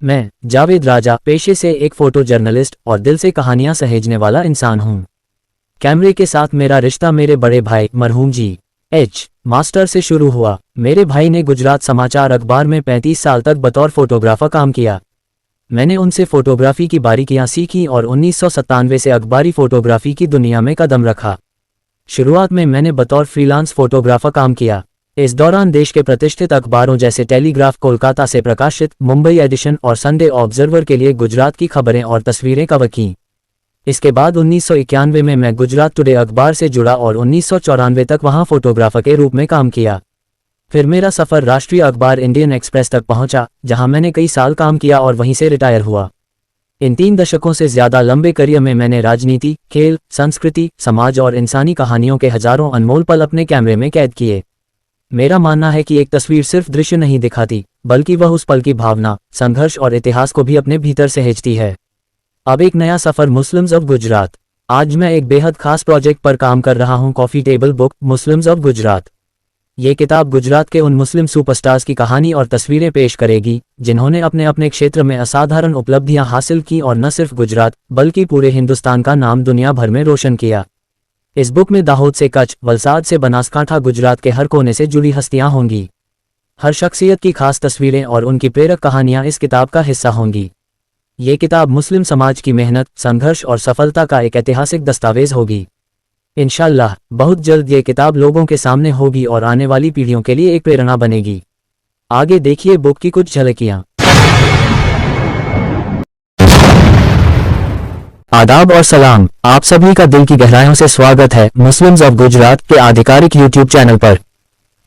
मैं जावेद राजा पेशे से एक फोटो जर्नलिस्ट और दिल से कहानियां सहेजने वाला इंसान हूं। कैमरे के साथ मेरा रिश्ता मेरे बड़े भाई मरहूम जी एच मास्टर से शुरू हुआ। मेरे भाई ने गुजरात समाचार अखबार में 35 साल तक बतौर फोटोग्राफर काम किया। मैंने उनसे फोटोग्राफी की बारीकियां सीखी और 1997 से अखबारी फोटोग्राफी की दुनिया में कदम रखा। शुरुआत में मैंने बतौर फ्रीलांस फोटोग्राफर काम किया। इस दौरान देश के प्रतिष्ठित अखबारों जैसे टेलीग्राफ कोलकाता से प्रकाशित, मुंबई एडिशन और संडे ऑब्जर्वर के लिए गुजरात की खबरें और तस्वीरें कवर की। इसके बाद 1991 में मैं गुजरात टुडे अखबार से जुड़ा और 1994 तक वहां फोटोग्राफर के रूप में काम किया। फिर मेरा सफ़र राष्ट्रीय अखबार इंडियन एक्सप्रेस तक पहुंचा, जहां मैंने कई साल काम किया और वहीं से रिटायर हुआ। इन 3 दशकों से ज़्यादा लंबे करियर में मैंने राजनीति, खेल, संस्कृति, समाज और इंसानी कहानियों के हजारों अनमोल पल अपने कैमरे में कैद किए। मेरा मानना है कि एक तस्वीर सिर्फ दृश्य नहीं दिखाती, बल्कि वह उस पल की भावना, संघर्ष और इतिहास को भी अपने भीतर सहेजती है। अब एक नया सफ़र मुस्लिम्स ऑफ गुजरात। आज मैं एक बेहद खास प्रोजेक्ट पर काम कर रहा हूं, coffee table book Muslims of Gujarat. ये किताब गुजरात के उन मुस्लिम सुपरस्टार्स की कहानी और तस्वीरें पेश करेगी, जिन्होंने अपने अपने क्षेत्र में असाधारण उपलब्धियां हासिल की और न सिर्फ गुजरात बल्कि पूरे हिंदुस्तान का नाम दुनिया भर में रोशन किया। इस बुक में दाहोद से कच्छ, वलसाड से बनासकांठा, गुजरात के हर कोने से जुड़ी हस्तियां होंगी। हर शख्सियत की खास तस्वीरें और उनकी प्रेरक कहानियां इस किताब का हिस्सा होंगी। ये किताब मुस्लिम समाज की मेहनत, संघर्ष और सफलता का एक ऐतिहासिक दस्तावेज होगी। इंशाअल्लाह बहुत जल्द ये किताब लोगों के सामने होगी और आने वाली पीढ़ियों के लिए एक प्रेरणा बनेगी। आगे देखिए बुक की कुछ झलकियां। आदाब और सलाम, आप सभी का दिल की गहराइयों से स्वागत है मुस्लिम्स ऑफ गुजरात के आधिकारिक यूट्यूब चैनल पर।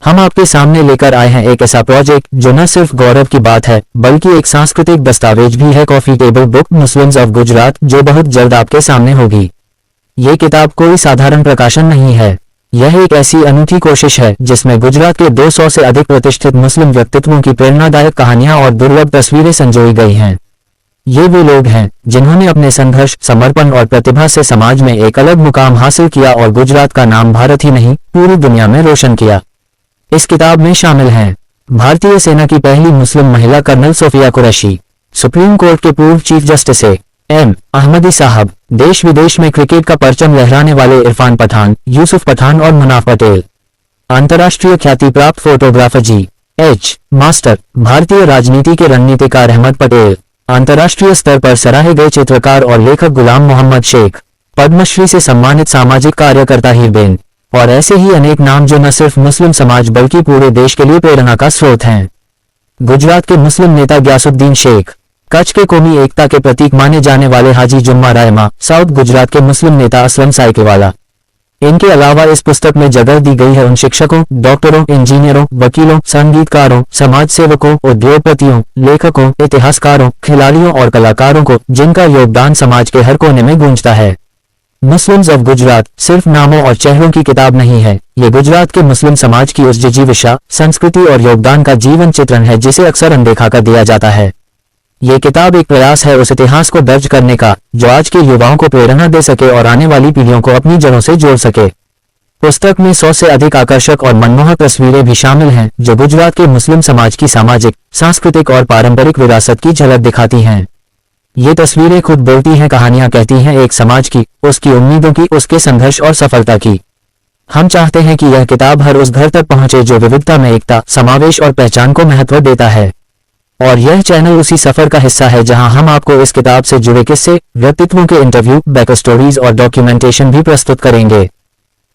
हम आपके सामने लेकर आए हैं एक ऐसा प्रोजेक्ट जो न सिर्फ गौरव की बात है, बल्कि एक सांस्कृतिक दस्तावेज भी है, coffee table book Muslims of Gujarat, जो बहुत जल्द आपके सामने होगी। ये किताब कोई साधारण प्रकाशन नहीं है। यह एक ऐसी अनूठी कोशिश है जिसमें गुजरात के 200 से अधिक प्रतिष्ठित मुस्लिम व्यक्तित्वों की प्रेरणादायक कहानियां और दुर्लभ तस्वीरें संजोई गई हैं। ये वे लोग हैं जिन्होंने अपने संघर्ष, समर्पण और प्रतिभा से समाज में एक अलग मुकाम हासिल किया और गुजरात का नाम भारत ही नहीं पूरी दुनिया में रोशन किया। इस किताब में शामिल हैं भारतीय सेना की पहली मुस्लिम महिला colonel Sofiya Qureshi, supreme court के पूर्व चीफ जस्टिस एम अहमदी साहब, देश विदेश में क्रिकेट का परचम लहराने वाले इरफान पठान, यूसुफ पठान और मुनाफ पटेल, अंतर्राष्ट्रीय ख्याति प्राप्त फोटोग्राफर जी एच मास्टर, भारतीय राजनीति के रणनीतिकार अहमद पटेल, अंतर्राष्ट्रीय स्तर पर सराहे गए चित्रकार और लेखक गुलाम मोहम्मद शेख, पद्मश्री से सम्मानित सामाजिक कार्यकर्ता हीरबेन, और ऐसे ही अनेक नाम जो न सिर्फ मुस्लिम समाज बल्कि पूरे देश के लिए प्रेरणा का स्रोत हैं। गुजरात के मुस्लिम नेता ग्यासुद्दीन शेख, कच्छ के कौमी एकता के प्रतीक माने जाने वाले हाजी जुम्मा रायमा, साउथ गुजरात के मुस्लिम नेता असलम साइकिलवाला। इनके अलावा इस पुस्तक में जगह दी गई है उन शिक्षकों, डॉक्टरों, इंजीनियरों, वकीलों, संगीतकारों, समाज सेवकों, उद्योगपतियों, लेखकों, इतिहासकारों, खिलाड़ियों और कलाकारों को, जिनका योगदान समाज के हर कोने में गूंजता है। मुस्लिम्स ऑफ गुजरात सिर्फ नामों और चेहरों की किताब नहीं है, ये गुजरात के मुस्लिम समाज की उस जिजीविषा, संस्कृति और योगदान का जीवन चित्रण है जिसे अक्सर अनदेखा कर दिया जाता है। ये किताब एक प्रयास है उस इतिहास को दर्ज करने का जो आज के युवाओं को प्रेरणा दे सके और आने वाली पीढ़ियों को अपनी जड़ों से जोड़ सके। पुस्तक में 100 से अधिक आकर्षक और मनमोहक तस्वीरें भी शामिल हैं जो गुजरात के मुस्लिम समाज की सामाजिक, सांस्कृतिक और पारंपरिक विरासत की झलक दिखाती हैं। ये तस्वीरें खुद बोलती हैं, कहानियां कहती हैं एक समाज की, उसकी उम्मीदों की, उसके संघर्ष और सफलता की। हम चाहते हैं कि यह किताब हर उस घर तक पहुंचे जो विविधता में एकता, समावेश और पहचान को महत्व देता है। और यह चैनल उसी सफर का हिस्सा है जहां हम आपको इस किताब से जुड़े किस्से, व्यक्तित्वों के इंटरव्यू, बैक स्टोरीज और डॉक्यूमेंटेशन भी प्रस्तुत करेंगे।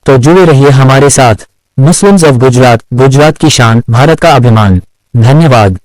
तो जुड़े रहिए हमारे साथ। मुस्लिम्स ऑफ गुजरात, गुजरात की शान, भारत का अभिमान। धन्यवाद।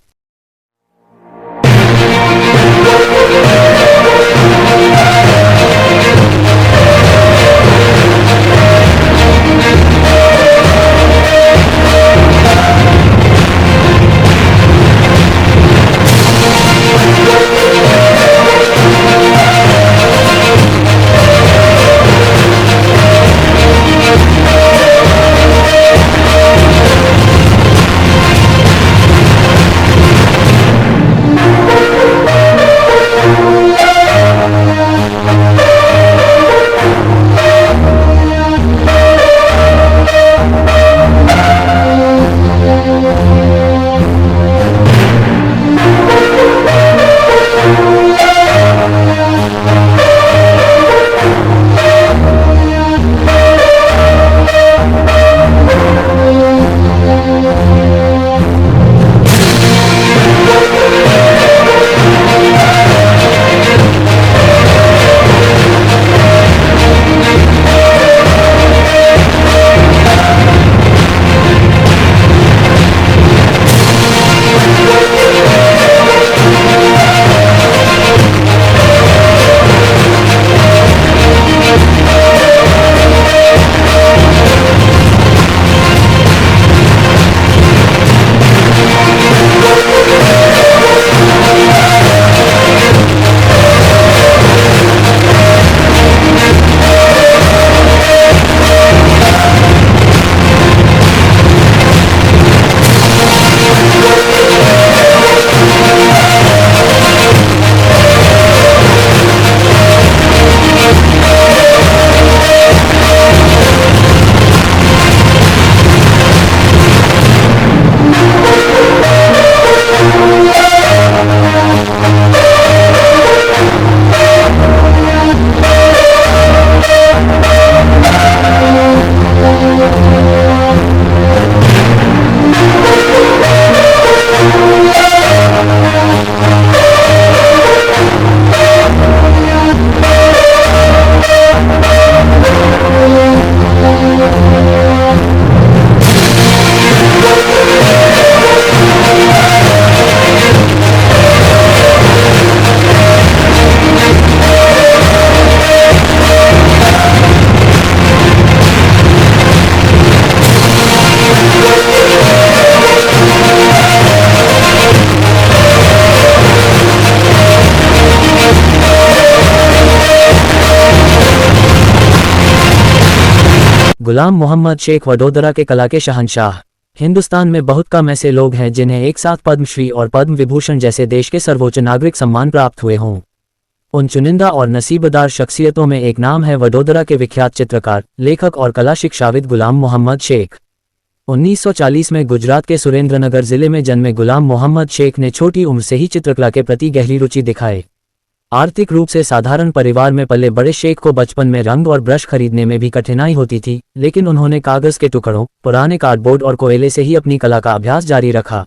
गुलाम मोहम्मद शेख वडोदरा के कला के शहंशाह। हिंदुस्तान में बहुत कम ऐसे लोग हैं जिन्हें एक साथ पद्मश्री और पद्म विभूषण जैसे देश के सर्वोच्च नागरिक सम्मान प्राप्त हुए हों। उन चुनिंदा और नसीबदार शख्सियतों में एक नाम है वडोदरा के विख्यात चित्रकार, लेखक और कला शिक्षाविद गुलाम मोहम्मद शेख। 1940 में गुजरात के सुरेंद्रनगर जिले में जन्मे गुलाम मोहम्मद शेख ने छोटी उम्र से ही चित्रकला के प्रति गहरी रुचि दिखाई। आर्थिक रूप से साधारण परिवार में पले बड़े शेख को बचपन में रंग और ब्रश खरीदने में भी कठिनाई होती थी, लेकिन उन्होंने कागज के टुकड़ों, पुराने कार्डबोर्ड और कोयले से ही अपनी कला का अभ्यास जारी रखा।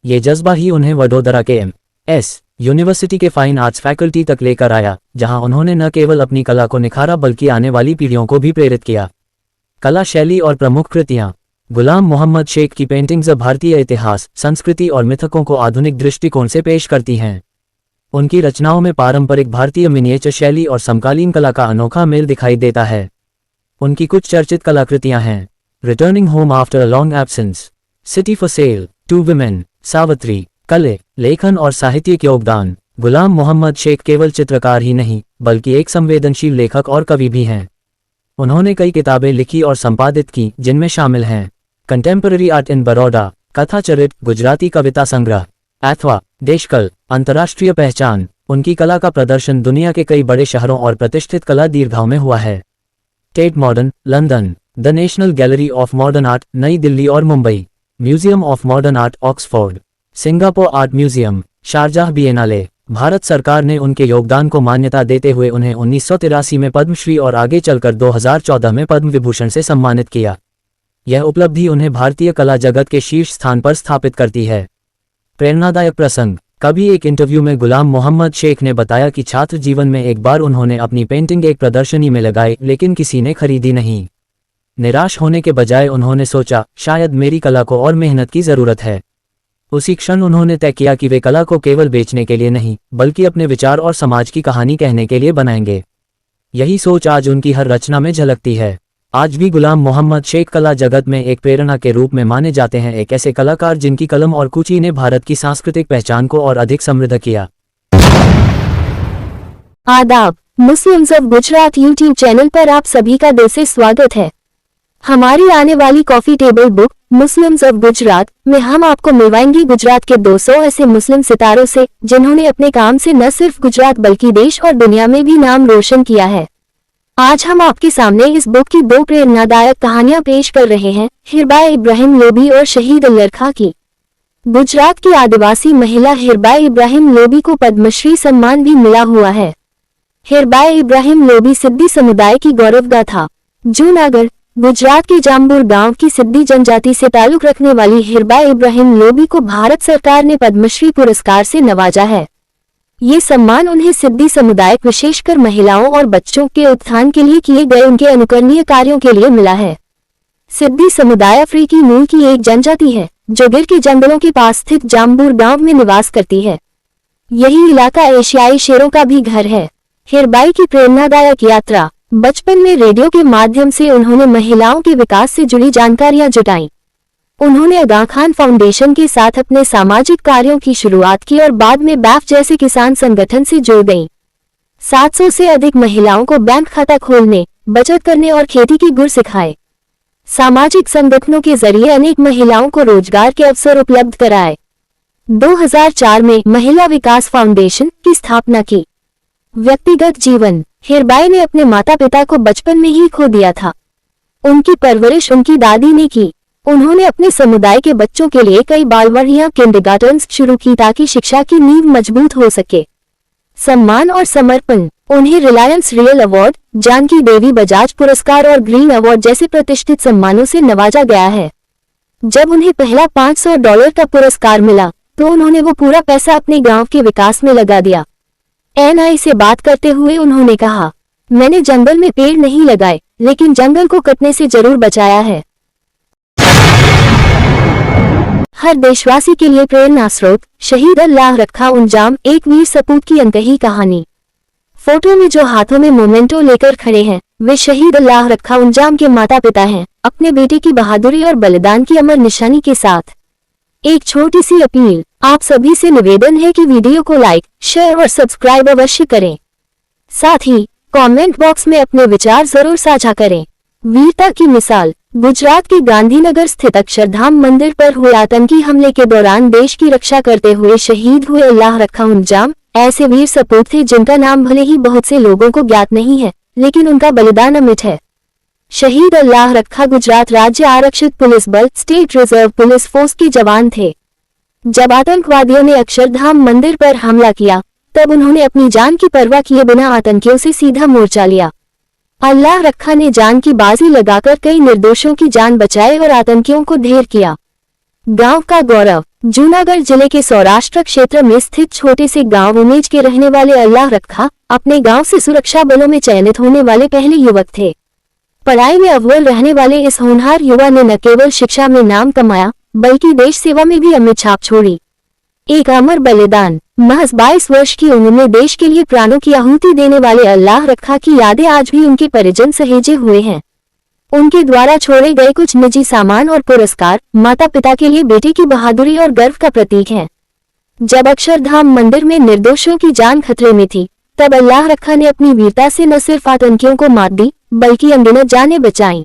ये जज्बा ही उन्हें वडोदरा के एम.एस. यूनिवर्सिटी के फाइन आर्ट्स फैकल्टी तक लेकर आया, जहां उन्होंने न केवल अपनी कला को निखारा बल्कि आने वाली पीढ़ियों को भी प्रेरित किया। कला शैली और प्रमुख कृतियां। गुलाम मोहम्मद शेख की पेंटिंग्स भारतीय इतिहास, संस्कृति और मिथकों को आधुनिक दृष्टिकोण से पेश करती हैं। उनकी रचनाओं में पारंपरिक भारतीय मिनिएचर शैली और समकालीन कला का अनोखा मेल दिखाई देता है। उनकी कुछ चर्चित कलाकृतियां हैं: returning home after a long absence, city for sale, two women, Savitri. कला, लेखन और साहित्यिक योगदान। गुलाम मोहम्मद शेख केवल चित्रकार ही नहीं, बल्कि एक संवेदनशील लेखक और कवि भी हैं। उन्होंने कई किताबें लिखी और संपादित की, जिनमें शामिल हैं contemporary art in Baroda, Kathacharit, Gujarati कविता संग्रह, अथवा देशकल, अंतर्राष्ट्रीय पहचान। उनकी कला का प्रदर्शन दुनिया के कई बड़े शहरों और प्रतिष्ठित कला दीर्घाओं में हुआ है। Tate Modern, London, the National Gallery of modern Art, नई दिल्ली और Mumbai, museum of modern art, Oxford, Singapore art museum, Sharjah biennale. Bharat सरकार ने उनके योगदान को मान्यता देते हुए उन्हें 1983 में पद्मश्री और आगे चलकर 2014 में पद्म विभूषण से सम्मानित किया। यह उपलब्धि उन्हें भारतीय कला जगत के शीर्ष स्थान पर स्थापित करती है। प्रेरणादायक प्रसंग। कभी एक इंटरव्यू में गुलाम मोहम्मद शेख ने बताया कि छात्र जीवन में एक बार उन्होंने अपनी पेंटिंग एक प्रदर्शनी में लगाई, लेकिन किसी ने खरीदी नहीं। निराश होने के बजाय उन्होंने सोचा, शायद मेरी कला को और मेहनत की जरूरत है। उसी क्षण उन्होंने तय किया कि वे कला को केवल बेचने के लिए नहीं, बल्कि अपने विचार और समाज की कहानी कहने के लिए बनाएंगे। यही सोच आज उनकी हर रचना में झलकती है। आज भी गुलाम मोहम्मद शेख कला जगत में एक प्रेरणा के रूप में माने जाते हैं, एक ऐसे कलाकार जिनकी कलम और कुची ने भारत की सांस्कृतिक पहचान को और अधिक समृद्ध किया। आदाब, Muslims of Gujarat YouTube channel पर आप सभी का दिल से स्वागत है। हमारी आने वाली coffee table book Muslims of Gujarat में हम आपको मिलवाएंगे गुजरात के 200 ऐसे मुस्लिम सितारों से, जिन्होंने अपने काम से न सिर्फ गुजरात बल्कि देश और दुनिया में भी नाम रोशन किया है। आज हम आपके सामने इस बुक की 2 प्रेरणादायक कहानियां पेश कर रहे हैं, हिरबा इब्राहिम लोबी और शहीद अल्लर खां की। गुजरात की आदिवासी महिला हिरबा इब्राहिम लोबी को पद्मश्री सम्मान भी मिला हुआ है। हिरबा इब्राहिम लोबी सिद्दी समुदाय की गौरवगाथा। जूनागढ़, गुजरात के जाम्बुर गांव की सिद्दी जनजाति से ताल्लुक रखने वाली हिरबा इब्राहिम लोबी को भारत सरकार ने पद्मश्री पुरस्कार से नवाजा है। ये सम्मान उन्हें सिद्दी समुदाय, विशेषकर महिलाओं और बच्चों के उत्थान के लिए किए गए उनके अनुकरणीय कार्यों के लिए मिला है। सिद्दी समुदाय अफ्रीकी मूल की एक जनजाति है, जो गिर के जंगलों के पास स्थित जाम्बुर गांव में निवास करती है। यही इलाका एशियाई शेरों का भी घर है। हिरबाई की प्रेरणादायक यात्रा। बचपन में रेडियो के माध्यम से उन्होंने महिलाओं के विकास से जुड़ी जानकारियां जुटाई। उन्होंने आगा खान फाउंडेशन के साथ अपने सामाजिक कार्यों की शुरुआत की और बाद में बैफ जैसे किसान संगठन से जुड़ गईं। 700 से अधिक महिलाओं को बैंक खाता खोलने, बचत करने और खेती की गुर सिखाए। सामाजिक संगठनों के जरिए अनेक महिलाओं को रोजगार के अवसर उपलब्ध कराए। 2004 में महिला विकास फाउंडेशन की स्थापना की। व्यक्तिगत जीवन। हिरबाई ने अपने माता पिता को बचपन में ही खो दिया था। उनकी परवरिश उनकी दादी ने की। उन्होंने अपने समुदाय के बच्चों के लिए कई बालवाड़ियां, किंडरगार्टन्स शुरू की ताकि शिक्षा की नींव मजबूत हो सके। सम्मान और समर्पण। उन्हें रिलायंस रियल अवार्ड, जानकी देवी बजाज पुरस्कार और ग्रीन अवार्ड जैसे प्रतिष्ठित सम्मानों से नवाजा गया है। जब उन्हें पहला $500 का पुरस्कार मिला, तो उन्होंने वो पूरा पैसा अपने गांव के विकास में लगा दिया। एनआई से बात करते हुए उन्होंने कहा, मैंने जंगल में पेड़ नहीं लगाए, लेकिन जंगल को कटने से जरूर बचाया है। हर देशवासी के लिए प्रेरणा स्रोत। शहीद अल्लाह रखा उंजाम, एक वीर सपूत की अनकही कहानी। फोटो में जो हाथों में मोमेंटो लेकर खड़े हैं, वे शहीद अल्लाह रखा उंजाम के माता पिता हैं, अपने बेटे की बहादुरी और बलिदान की अमर निशानी के साथ। एक छोटी सी अपील, आप सभी से निवेदन है कि वीडियो को लाइक, शेयर और सब्सक्राइब अवश्य करें। साथ ही कमेंट बॉक्स में अपने विचार जरूर साझा करें। वीरता की मिसाल। गुजरात के गांधीनगर स्थित अक्षरधाम मंदिर पर हुए आतंकी हमले के दौरान देश की रक्षा करते हुए शहीद हुए अल्लाह रखा अंजाम ऐसे वीर सपूत थे जिनका नाम भले ही बहुत से लोगों को ज्ञात नहीं है, लेकिन उनका बलिदान अमिट है। शहीद अल्लाह रखा गुजरात राज्य आरक्षित पुलिस बल स्टेट रिजर्व पुलिस फोर्स के जवान थे। जब आतंकवादियों ने अक्षरधाम मंदिर पर हमला किया तब उन्होंने अपनी जान की परवाह किए बिना आतंकियों से सीधा मोर्चा लिया। अल्लाह रखा ने जान की बाजी लगाकर कई निर्दोषों की जान बचाई और आतंकियों को ढेर किया। गांव का गौरव। जूनागढ़ जिले के सौराष्ट्र क्षेत्र में स्थित छोटे से गांव उमेज के रहने वाले अल्लाह रखा अपने गांव से सुरक्षा बलों में चयनित होने वाले पहले युवक थे। पढ़ाई में अव्वल रहने वाले इस होनहार युवा ने न केवल शिक्षा में नाम कमाया बल्कि देश सेवा में भी अमिट छाप छोड़ी। एक अमर बलिदान। महज 22 वर्ष की उम्र में देश के लिए प्राणों की आहुति देने वाले अल्लाह रखा की यादें आज भी उनके परिजन सहेजे हुए हैं। उनके द्वारा छोड़े गए कुछ निजी सामान और पुरस्कार माता पिता के लिए बेटे की बहादुरी और गर्व का प्रतीक हैं। जब अक्षरधाम मंदिर में निर्दोषों की जान खतरे में थी तब अल्लाह रखा ने अपनी वीरता से न सिर्फ आतंकियों को मात दी बल्कि अनगिनत जानें बचाईं।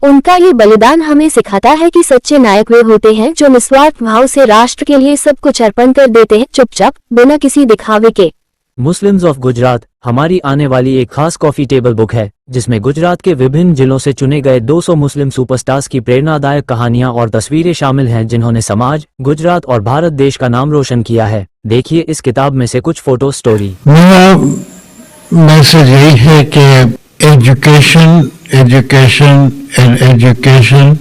उनका ये बलिदान हमें सिखाता है कि सच्चे नायक वे होते हैं जो निस्वार्थ भाव से राष्ट्र के लिए सब कुछ अर्पण कर देते हैं, चुपचाप बिना किसी दिखावे के। मुस्लिम्स ऑफ गुजरात हमारी आने वाली एक खास कॉफी टेबल बुक है जिसमें गुजरात के विभिन्न जिलों से चुने गए 200 मुस्लिम सुपरस्टार्स की प्रेरणादायक कहानियां और तस्वीरें शामिल हैं जिन्होंने समाज, गुजरात और भारत देश का नाम रोशन किया है। देखिए इस किताब में से कुछ फोटो स्टोरी। मेरा मैसेज यही है कि education education and education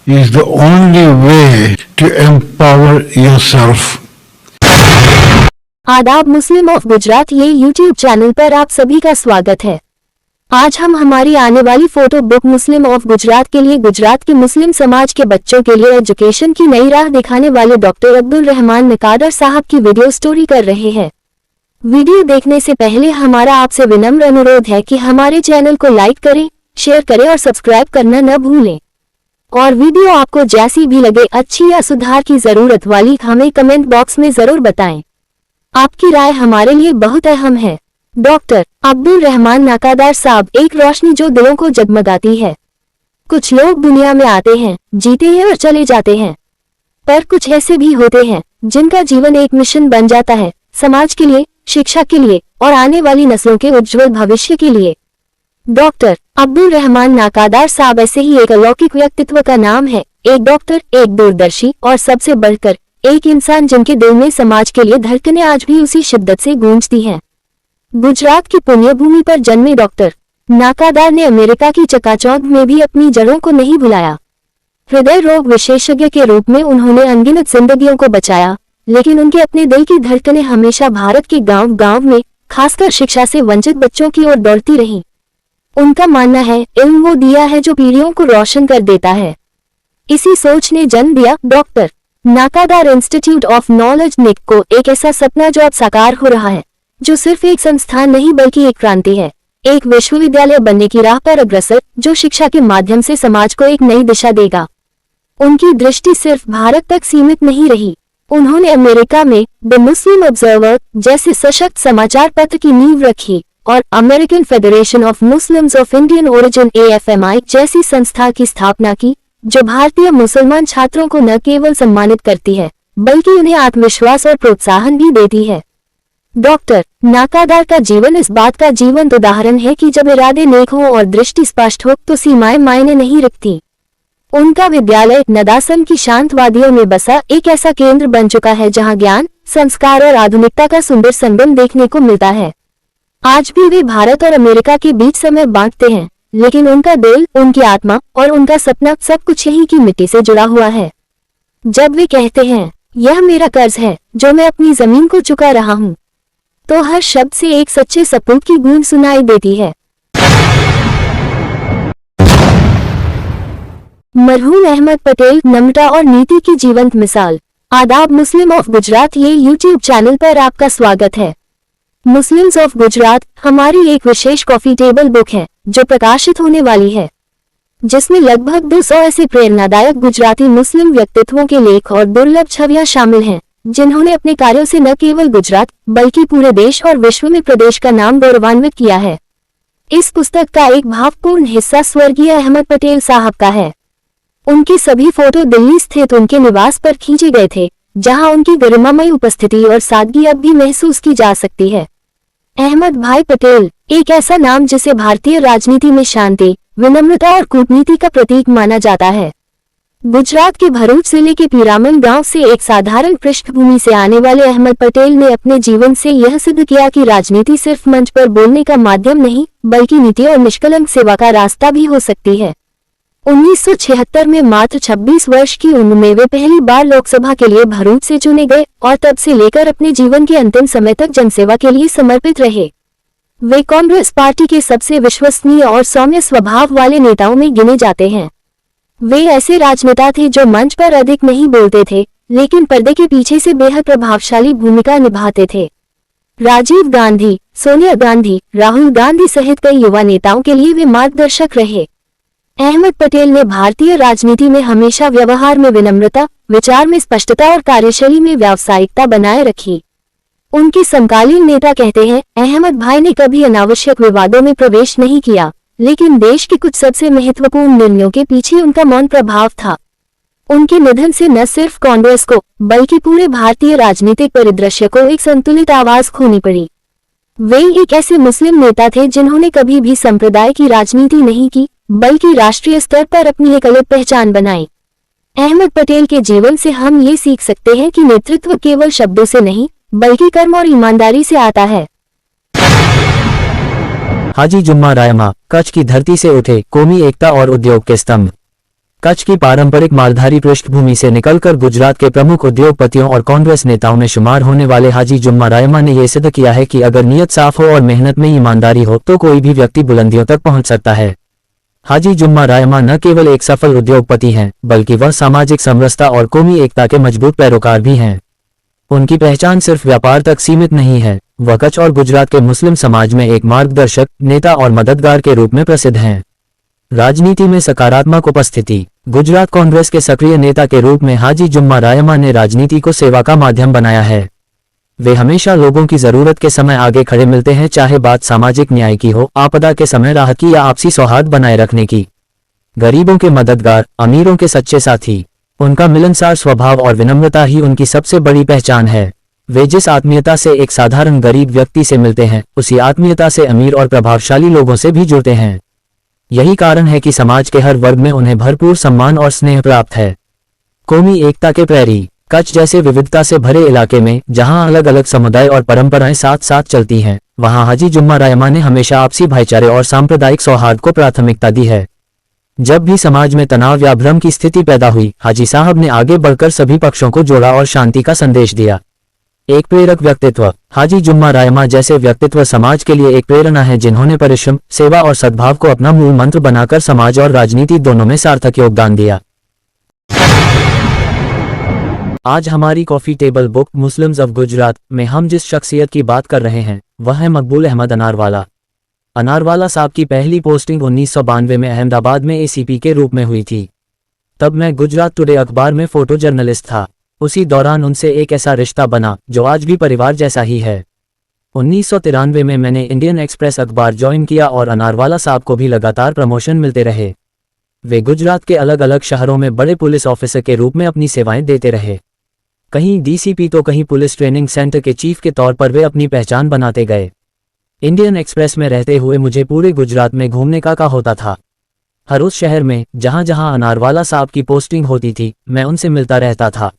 is the only way to empower yourself. आदाब। मुस्लिम ऑफ गुजरात ये यूट्यूब चैनल पर आप सभी का स्वागत है। आज हम हमारी आने वाली photo book Muslim of Gujarat के लिए गुजरात के मुस्लिम समाज के बच्चों के लिए एजुकेशन की नई राह दिखाने वाले डॉक्टर अब्दुल रहमान नकादर साहब की वीडियो स्टोरी कर रहे हैं। वीडियो देखने से पहले हमारा आपसे विनम्र अनुरोध है कि हमारे चैनल को लाइक करें, शेयर करें और सब्सक्राइब करना न भूलें। और वीडियो आपको जैसी भी लगे, अच्छी या सुधार की जरूरत वाली, हमें कमेंट बॉक्स में जरूर बताएं। आपकी राय हमारे लिए बहुत अहम है। डॉक्टर अब्दुल रहमान नाकादार साहब एक रोशनी जो दिलों को जगमगाती है। कुछ लोग दुनिया में आते हैं, जीते हैं और चले जाते हैं, पर कुछ ऐसे भी होते हैं जिनका जीवन एक मिशन बन जाता है, समाज के लिए, शिक्षा के लिए और आने वाली नस्लों के उज्जवल भविष्य के लिए। डॉक्टर अब्दुल रहमान नाकादार साहब ऐसे ही एक अलौकिक व्यक्तित्व का नाम है। एक डॉक्टर, एक दूरदर्शी और सबसे बढ़कर एक इंसान जिनके दिल में समाज के लिए धड़कनें आज भी उसी शिद्दत से गूंजती हैं। गुजरात की पुण्य भूमि पर जन्मे डॉक्टर नाकादार ने अमेरिका की चकाचौंध में भी अपनी जड़ों को नहीं भुलाया। हृदय रोग विशेषज्ञ के रूप में उन्होंने अनगिनत जिंदगियों को बचाया, लेकिन उनके अपने दिल की धड़कनें हमेशा भारत के गांव-गांव में, खासकर शिक्षा से वंचित बच्चों की ओर दौड़ती रहीं। उनका मानना है, इल्म वो दिया है जो पीढ़ियों को रोशन कर देता है। इसी सोच ने जन्म दिया डॉक्टर नाकादार इंस्टीट्यूट ऑफ नॉलेज निक को, एक ऐसा सपना जो अब साकार हो रहा है, जो सिर्फ एक संस्थान नहीं बल्कि एक क्रांति है, एक विश्वविद्यालय बनने की राह पर अग्रसर, जो शिक्षा के माध्यम से समाज को एक नई दिशा देगा। उनकी दृष्टि सिर्फ भारत तक सीमित नहीं रही। उन्होंने अमेरिका में द मुस्लिम ऑब्जर्वर जैसे सशक्त समाचार पत्र की नींव रखी और American federation of Muslims of Indian origin AFMI जैसी संस्था की स्थापना की, जो भारतीय मुसलमान छात्रों को न केवल सम्मानित करती है बल्कि उन्हें आत्मविश्वास और प्रोत्साहन भी देती है। डॉक्टर नाकादार का जीवन इस बात का जीवंत उदाहरण है कि जब इरादे नेक हो और दृष्टि स्पष्ट हो तो सीमाएं मायने नहीं रखती। उनका विद्यालय नदासन की शांत वादियों में बसा एक ऐसा केंद्र बन चुका है जहां ज्ञान, संस्कार और आधुनिकता का सुंदर संगम देखने को मिलता है। आज भी वे भारत और अमेरिका के बीच समय बांटते हैं, लेकिन उनका दिल, उनकी आत्मा और उनका सपना सब कुछ यहीं की मिट्टी से जुड़ा हुआ है। जब वे कहते हैं, यह मेरा कर्ज है जो मैं अपनी जमीन को चुका रहा हूँ, तो हर शब्द से एक सच्चे सपूत की गूंज सुनाई देती है। मरहूम अहमद पटेल नम्रता और नीति की जीवंत मिसाल। आदाब। मुस्लिम ऑफ गुजरात ये यूट्यूब चैनल पर आपका स्वागत है। मुस्लिम्स ऑफ गुजरात हमारी एक विशेष कॉफी टेबल बुक है जो प्रकाशित होने वाली है, जिसमें लगभग 200 ऐसे प्रेरणादायक गुजराती मुस्लिम व्यक्तित्वों के लेख और दुर्लभ छवियां शामिल हैं, जिन्होंने अपने कार्यों से न केवल गुजरात बल्कि पूरे देश और विश्व में प्रदेश का नाम गौरवान्वित किया है। इस पुस्तक का एक भावपूर्ण हिस्सा स्वर्गीय अहमद पटेल साहब का है। उनके सभी फोटो दिल्ली स्थित उनके निवास पर खींचे गए थे, जहां उनकी गरिमामयी उपस्थिति और सादगी अब भी महसूस की जा सकती है। अहमद भाई पटेल एक ऐसा नाम जिसे भारतीय राजनीति में शांति, विनम्रता और कूटनीति का प्रतीक माना जाता है। गुजरात के भरूच जिले के पीरामल गांव से एक साधारण पृष्ठभूमि से आने वाले अहमद पटेल ने अपने जीवन से यह सिद्ध किया कि राजनीति सिर्फ मंच पर बोलने का माध्यम नहीं, बल्कि नीति और निष्कलंक सेवा का रास्ता भी हो सकती है। 1976 में मात्र 26 वर्ष की उम्र में वे पहली बार लोकसभा के लिए भरूच से चुने गए और तब से लेकर अपने जीवन के अंतिम समय तक जनसेवा के लिए समर्पित रहे। वे कांग्रेस पार्टी के सबसे विश्वसनीय और सौम्य स्वभाव वाले नेताओं में गिने जाते हैं। वे ऐसे राजनेता थे जो मंच पर अधिक नहीं बोलते थे, लेकिन पर्दे के पीछे से बेहद प्रभावशाली भूमिका निभाते थे। राजीव गांधी, सोनिया गांधी, राहुल गांधी सहित कई युवा नेताओं के लिए वे मार्गदर्शक रहे। अहमद पटेल ने भारतीय राजनीति में हमेशा व्यवहार में विनम्रता, विचार में स्पष्टता और कार्यशैली में व्यावसायिकता बनाए रखी। उनके समकालीन नेता कहते हैं, अहमद भाई ने कभी अनावश्यक विवादों में प्रवेश नहीं किया, लेकिन देश के कुछ सबसे महत्वपूर्ण निर्णयों के पीछे उनका मौन प्रभाव था। उनके निधन से न सिर्फ कांग्रेस को, बल्कि पूरे भारतीय राजनीतिक परिदृश्य को एक संतुलित आवाज खोनी पड़ी। वे एक ऐसे मुस्लिम नेता थे जिन्होंने कभी भी संप्रदाय की राजनीति नहीं की, बल्कि राष्ट्रीय स्तर पर अपनी एक अलग पहचान बनाई। अहमद पटेल के जीवन से हम ये सीख सकते हैं कि नेतृत्व केवल शब्दों से नहीं, बल्कि कर्म और ईमानदारी से आता है। हाजी जुम्मा रायमा, कच्छ की धरती से उठे कौमी एकता और उद्योग के स्तंभ। कच्छ की पारंपरिक मालधारी पृष्ठभूमि से निकलकर गुजरात के प्रमुख उद्योगपतियों और कांग्रेस नेताओं में शुमार होने वाले हाजी जुम्मा रायमा ने यह सिद्ध किया है कि अगर नीयत साफ हो और मेहनत में ईमानदारी हो तो कोई भी व्यक्ति बुलंदियों तक पहुंच सकता है। हाजी जुम्मा रायमा न केवल एक सफल उद्योगपति हैं, बल्कि वह सामाजिक समरसता और कौमी एकता के मजबूत पैरोकार भी हैं। उनकी पहचान सिर्फ व्यापार तक सीमित नहीं है, वह कच्छ और गुजरात के मुस्लिम समाज में एक मार्गदर्शक, नेता और मददगार के रूप में प्रसिद्ध हैं। राजनीति में सकारात्मक उपस्थिति। गुजरात कांग्रेस के सक्रिय नेता के रूप में हाजी जुम्मा रायमा ने राजनीति को सेवा का माध्यम बनाया है। वे हमेशा लोगों की जरूरत के समय आगे खड़े मिलते हैं, चाहे बात सामाजिक न्याय की हो, आपदा के समय राहत की या आपसी सौहार्द बनाए रखने की। गरीबों के मददगार, अमीरों के सच्चे साथी। उनका मिलनसार स्वभाव और विनम्रता ही उनकी सबसे बड़ी पहचान है। वे जिस आत्मीयता से एक साधारण गरीब व्यक्ति से मिलते हैं, उसी आत्मीयता से अमीर और प्रभावशाली लोगों से भी जुड़ते हैं। यही कारण है कि समाज के हर वर्ग में उन्हें भरपूर सम्मान और स्नेह प्राप्त है। कौमी एकता के प्रहरी। कच्छ जैसे विविधता से भरे इलाके में, जहां अलग अलग समुदाय और परंपराएं साथ साथ चलती हैं, वहां हाजी जुम्मा रायमा ने हमेशा आपसी भाईचारे और सांप्रदायिक सौहार्द को प्राथमिकता दी है। जब भी समाज में तनाव या भ्रम की स्थिति पैदा हुई, हाजी साहब ने आगे बढ़कर सभी पक्षों को जोड़ा और शांति का संदेश दिया। एक प्रेरक व्यक्तित्व। हाजी जुम्मा रायमा जैसे व्यक्तित्व समाज के लिए एक प्रेरणा है, जिन्होंने परिश्रम, सेवा और सद्भाव को अपना मूल मंत्र बनाकर समाज और राजनीति दोनों में सार्थक योगदान दिया। आज हमारी coffee table book Muslims of Gujarat में हम जिस शख्सियत की बात कर रहे हैं, वह है मकबूल अहमद अनारवाला। अनारवाला साहब की पहली पोस्टिंग 1992 में अहमदाबाद में एसीपी के रूप में हुई थी। तब मैं गुजरात टुडे अखबार में फोटो जर्नलिस्ट था। उसी दौरान उनसे एक ऐसा रिश्ता बना जो आज भी परिवार जैसा ही है। 1993 में मैंने इंडियन एक्सप्रेस अखबार ज्वाइन किया और अनारवाला साहब को भी लगातार प्रमोशन मिलते रहे। वे गुजरात के अलग अलग शहरों में बड़े पुलिस ऑफिसर के रूप में अपनी सेवाएं देते रहे। कहीं डीसीपी तो कहीं पुलिस ट्रेनिंग सेंटर के चीफ के तौर पर वे अपनी पहचान बनाते गए। इंडियन एक्सप्रेस में रहते हुए मुझे पूरे गुजरात में घूमने का होता था। हर उस शहर में जहां जहां अनारवाला साहब की पोस्टिंग होती थी, मैं उनसे मिलता रहता था।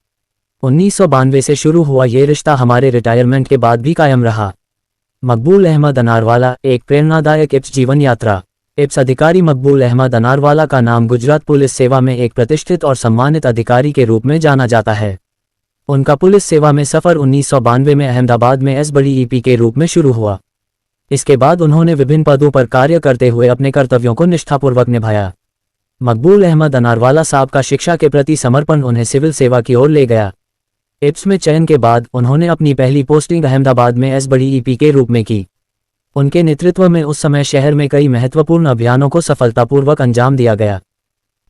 1992 से शुरू हुआ ये रिश्ता हमारे रिटायरमेंट के बाद भी कायम रहा। मकबूल अहमद अनारवाला एक प्रेरणादायक इप्स जीवन यात्रा। इप्स अधिकारी मकबूल अहमद अनारवाला का नाम गुजरात पुलिस सेवा में एक प्रतिष्ठित और सम्मानित अधिकारी के रूप में जाना जाता है। उनका पुलिस सेवा में सफर 1992 में अहमदाबाद में एसबीईपी के रूप में शुरू हुआ। इसके बाद उन्होंने विभिन्न पदों पर कार्य करते हुए अपने कर्तव्यों को निष्ठापूर्वक निभाया। मकबूल अहमद अनारवाला साहब का शिक्षा के प्रति समर्पण उन्हें सिविल सेवा की ओर ले गया। इप्स में चयन के बाद उन्होंने अपनी पहली पोस्टिंग अहमदाबाद में एसबीईपी के रूप में की। उनके नेतृत्व में उस समय शहर में कई महत्वपूर्ण अभियानों को सफलतापूर्वक अंजाम दिया गया।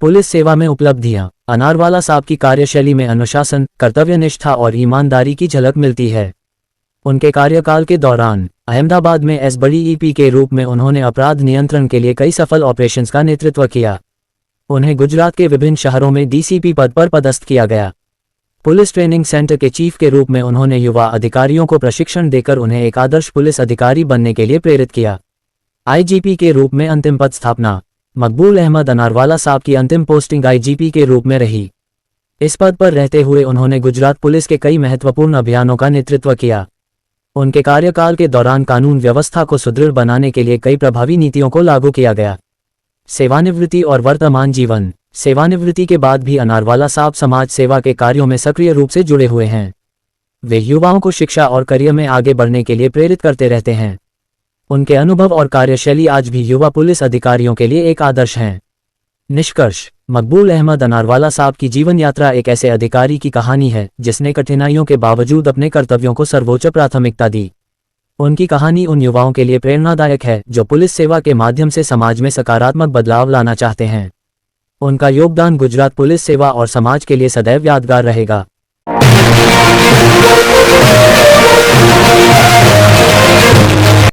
पुलिस सेवा में उपलब्धियां। अनारवाला साहब की कार्यशैली में अनुशासन, कर्तव्यनिष्ठा और ईमानदारी की झलक मिलती है। उनके कार्यकाल के दौरान अहमदाबाद में SBDEP के रूप में उन्होंने अपराध नियंत्रण के लिए कई सफल ऑपरेशंस का नेतृत्व किया। उन्हें गुजरात के विभिन्न शहरों में DCP पद पर पदस्थ किया गया। पुलिस ट्रेनिंग सेंटर के चीफ के रूप में उन्होंने युवा अधिकारियों को प्रशिक्षण देकर उन्हें एक आदर्श पुलिस अधिकारी बनने के लिए प्रेरित किया। IGP के रूप में अंतिम पद स्थापना। मकबूल अहमद अनारवाला साहब की अंतिम पोस्टिंग IGP के रूप में रही। इस पद पर रहते हुए उन्होंने गुजरात पुलिस के कई महत्वपूर्ण अभियानों का नेतृत्व किया। उनके कार्यकाल के दौरान कानून व्यवस्था को सुदृढ़ बनाने के लिए कई प्रभावी नीतियों को लागू किया गया। सेवानिवृत्ति और वर्तमान जीवन। सेवानिवृत्ति के बाद भी अनारवाला साहब समाज सेवा के कार्यों में सक्रिय रूप से जुड़े हुए हैं। वे युवाओं को शिक्षा और करियर में आगे बढ़ने के लिए प्रेरित करते रहते हैं। उनके अनुभव और कार्यशैली आज भी युवा पुलिस अधिकारियों के लिए एक आदर्श हैं। निष्कर्ष, मकबूल अहमद अनारवाला साहब की जीवन यात्रा एक ऐसे अधिकारी की कहानी है जिसने कठिनाइयों के बावजूद अपने कर्तव्यों को सर्वोच्च प्राथमिकता दी। उनकी कहानी उन युवाओं के लिए प्रेरणादायक है जो पुलिस सेवा के माध्यम से समाज में सकारात्मक बदलाव लाना चाहते हैं। उनका योगदान गुजरात पुलिस सेवा और समाज के लिए सदैव यादगार रहेगा।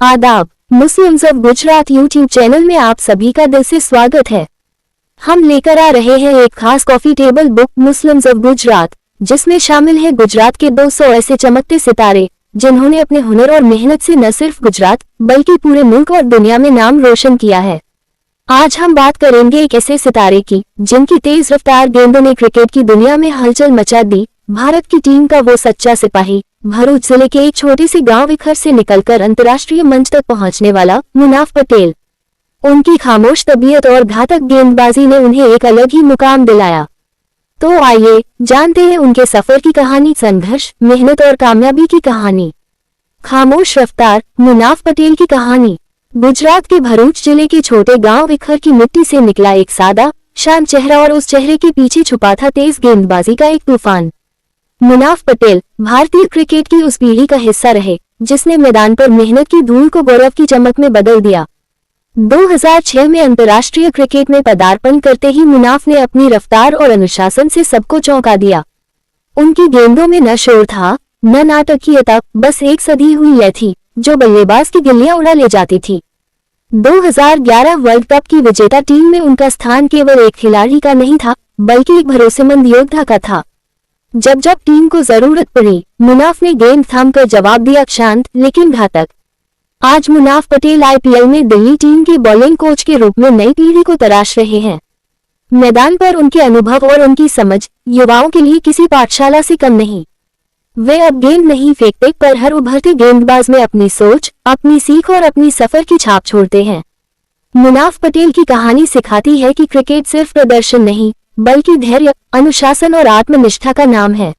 आदाब, Muslims of Gujarat YouTube channel में आप सभी का दिल से स्वागत है। हम लेकर आ रहे हैं एक खास coffee table book Muslims of Gujarat, जिसमें शामिल है गुजरात के 200 ऐसे चमकते सितारे जिन्होंने अपने हुनर और मेहनत से न सिर्फ गुजरात बल्कि पूरे मुल्क और दुनिया में नाम रोशन किया है। आज हम बात करेंगे एक ऐसे सितारे की जिनकी तेज रफ्तार गेंदों ने क्रिकेट की दुनिया में हलचल मचा दी। भारत की टीम का वो सच्चा सिपाही, भरूच जिले के एक छोटे से गांव विखर से निकलकर अंतर्राष्ट्रीय मंच तक पहुंचने वाला मुनाफ पटेल। उनकी खामोश तबीयत और घातक गेंदबाजी ने उन्हें एक अलग ही मुकाम दिलाया। तो आइए जानते हैं उनके सफर की कहानी, संघर्ष, मेहनत और कामयाबी की कहानी। खामोश रफ्तार, मुनाफ पटेल की कहानी। गुजरात के भरूच जिले के छोटे गांव विखर की मिट्टी से निकला एक सादा शांत चेहरा और उस चेहरे के पीछे छुपा था तेज गेंदबाजी का एक तूफान। मुनाफ पटेल भारतीय क्रिकेट की उस पीढ़ी का हिस्सा रहे जिसने मैदान पर मेहनत की धूल को गौरव की चमक में बदल दिया। 2006 में अंतर्राष्ट्रीय क्रिकेट में पदार्पण करते ही मुनाफ ने अपनी रफ्तार और अनुशासन से सबको चौंका दिया। उनकी गेंदों में न शोर था, न नाटकीयता, बस एक सधी हुई लय थी जो बल्लेबाज की गिल्लियां उड़ा ले जाती थी। 2011 वर्ल्ड कप की विजेता टीम में उनका स्थान केवल एक खिलाड़ी का नहीं था बल्कि एक भरोसेमंद योद्धा का था। जब जब टीम को जरूरत पड़ी, मुनाफ ने गेंद थामकर जवाब दिया, शांत लेकिन घातक। आज मुनाफ पटेल IPL में दिल्ली टीम के बॉलिंग कोच के रूप में नई पीढ़ी को तराश रहे हैं। मैदान पर उनके अनुभव और उनकी समझ युवाओं के लिए किसी पाठशाला से कम नहीं। वे अब गेंद नहीं फेंकते पर हर उभरते गेंदबाज में अपनी सोच, अपनी सीख और अपनी सफर की छाप छोड़ते हैं। मुनाफ पटेल की कहानी सिखाती है कि क्रिकेट सिर्फ प्रदर्शन नहीं बल्कि धैर्य, अनुशासन और आत्मनिष्ठा का नाम है।